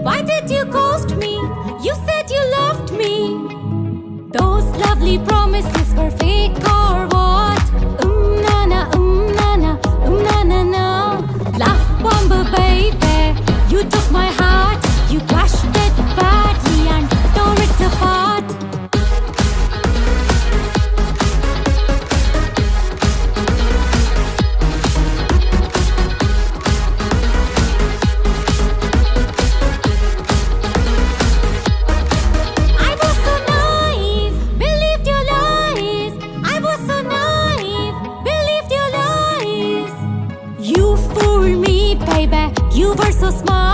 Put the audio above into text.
Why did you ghost me? You said you loved me. Those lovely promises were fake or what? Na na, na na, na na na. Laugh bomber baby, you took my heart. You crushed it badly and tore it apart. I was so naive, believed your lies. I was so naive, believed your lies. You fooled me, baby. You were so smart.